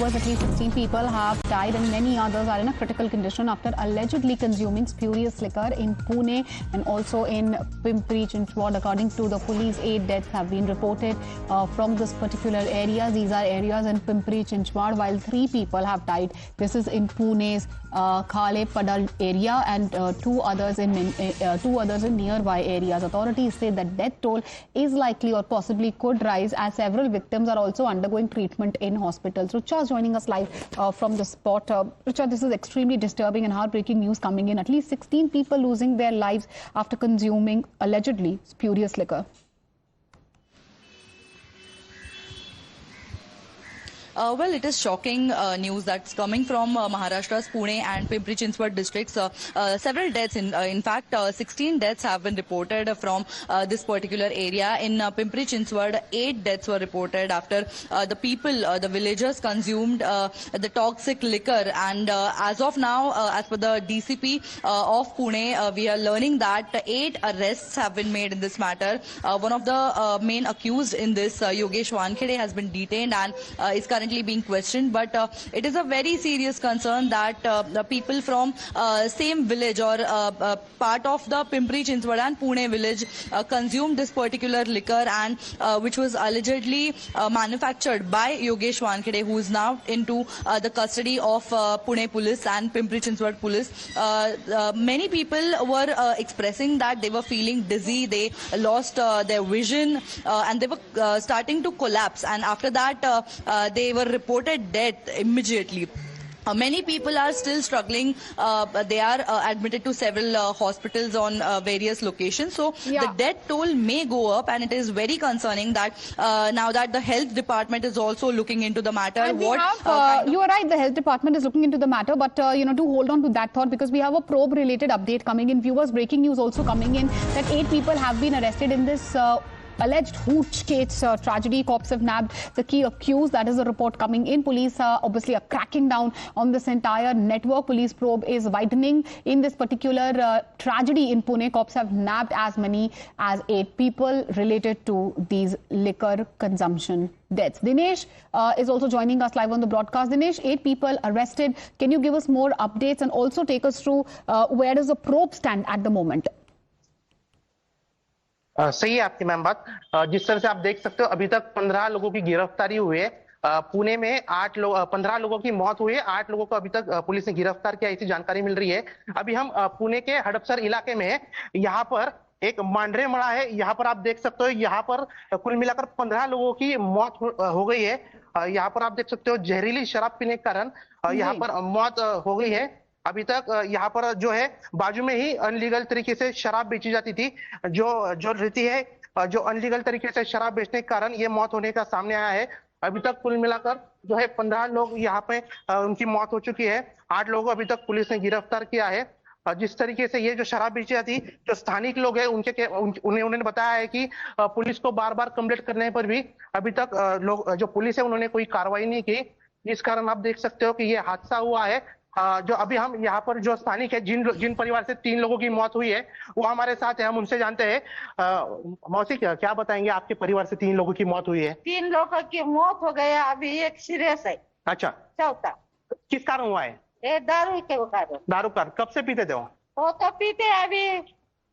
viewers, at least 16 people have died and many others are in a critical condition after allegedly consuming spurious liquor in Pune and also in Pimpri-Chinchwad. According to the police, 8 deaths have been reported from this particular area. These are areas in Pimpri-Chinchwad, while 3 people have died. This is in Pune's Khale Padal area and two others in nearby areas. Authorities say that death toll is likely or possibly could rise as several victims are also undergoing treatment in hospitals. Richa joining us live from the spot. Richa, this is extremely disturbing and heartbreaking news coming in. At least 16 people losing their lives after consuming allegedly spurious liquor. Well, it is shocking news that's coming from Maharashtra's Pune and Pimpri-Chinchwad districts. Several deaths, in fact, 16 deaths have been reported from this particular area. In Pimpri-Chinchwad, 8 deaths were reported after the villagers consumed the toxic liquor. And as of now, as per the DCP of Pune, we are learning that 8 arrests have been made in this matter. One of the main accused in this, Yogesh Wankhede, has been detained and is currently being questioned, but it is a very serious concern that the people from same village or part of the Pimpri-Chinchwad and Pune village consumed this particular liquor, and which was allegedly manufactured by Yogesh Wankhede, who is now into the custody of Pune police and Pimpri-Chinchwad police. Many people were expressing that they were feeling dizzy, they lost their vision, and they were starting to collapse, and after that they were reported dead immediately. Many people are still struggling. They are admitted to several hospitals on various locations. So the death toll may go up, and it is very concerning that now that the health department is also looking into the matter. You are right, the health department is looking into the matter, but do hold on to that thought, because we have a probe-related update coming in. Viewers, breaking news also coming in that 8 people have been arrested in this alleged hooch case tragedy. Cops have nabbed the key accused. That is the report coming in. Police obviously are cracking down on this entire network. Police probe is widening in this particular tragedy in Pune. Cops have nabbed as many as 8 people related to these liquor consumption deaths. Dinesh is also joining us live on the broadcast. Dinesh, 8 people arrested. Can you give us more updates and also take us through where does the probe stand at the moment? सही है आपकी ma'am बात। जिस तरह से आप देख सकते हो, अभी तक 15 लोगों की गिरफ्तारी हुई है। पुणे में 15 लोगों की मौत हुई है, 8 लोगों को अभी तक पुलिस ने गिरफ्तार किया, ऐसी जानकारी मिल रही है। अभी हम पुणे के हड़पसर इलाके में हैं। यहाँ पर एक मांडरे मड़ा है। यहाँ पर आप देख सकते हो, यहाँ पर कुल मिलाकर 15 लोगों की मौत हो गई है। यहाँ पर आप देख सकते हो, जहरीली शराब पीने के कारण यहाँ पर मौत हो गई है। अभी तक यहाँ पर जो है बाजू में ही अनलीगल तरीके से शराब बेची जाती थी। जो रीति है, जो अनलीगल तरीके से शराब बेचने के कारण ये मौत होने का सामने आया है। अभी तक कुल मिलाकर जो है 15 लोग यहाँ पे उनकी मौत हो चुकी है। 8 लोगों को अभी तक पुलिस ने गिरफ्तार किया है। जिस तरीके से ये जो शराब बेची जाती, जो स्थानिक लोग हैं उन्होंने बताया है कि पुलिस को बार बार कंप्लेंट करने पर भी अभी तक जो पुलिस है उन्होंने कोई कार्रवाई नहीं की। इस कारण आप देख सकते हो कि ये हादसा हुआ है। जो अभी हम यहाँ पर जो स्थानिक है, जिन परिवार से 3 लोगों की मौत हुई है, वो हमारे साथ है। हम उनसे जानते हैं। मौसी, क्या बताएंगे, आपके परिवार से 3 लोगों की मौत हुई है? 3 लोगों की मौत हो गया, अभी एक सीरियस है। अच्छा, चौथा किस कारण हुआ है? ये दारू के कारण। दारू कारण कब से पीते थे वो तो पीते अभी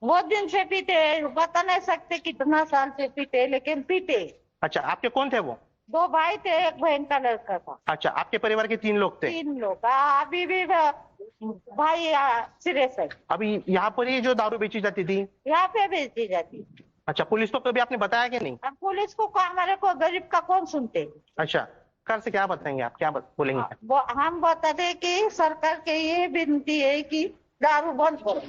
बहुत दिन से पीते, बता नहीं सकते कितना साल से पीते, लेकिन पीते। अच्छा, आपके कौन थे वो? 2 भाई थे, एक बहन का लड़का था। अच्छा, आपके परिवार के 3 लोग थे? 3 लोग। अभी भी भाई सीरियस है। अभी यहाँ पर ये जो दारू बेची जाती थी, यहाँ पे बेची जाती। अच्छा, पुलिस को कभी आपने बताया कि नहीं? अब पुलिस को हमारे को गरीब का कौन सुनते। अच्छा, कर से क्या बताएंगे आप, क्या बोलेंगे? हम बताते कि सरकार के ये विनती है कि दारू बंद करो।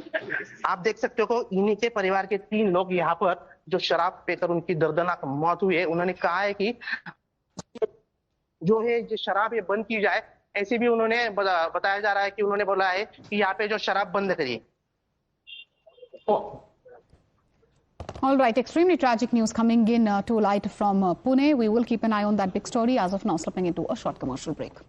आप देख सकते हो, इन्हीं के परिवार के 3 लोग यहाँ पर जो शराब पीकर उनकी दर्दनाक मौत हुई है, उन्होंने कहा है कि जो है जो शराब ये बंद की जाए, ऐसे भी उन्होंने बताया जा रहा है कि उन्होंने बोला है कि यहाँ पे जो शराब बंद करिए। All right, extremely tragic news coming in to light from Pune. We will keep an eye on that big story. As of now, slipping into a short commercial break.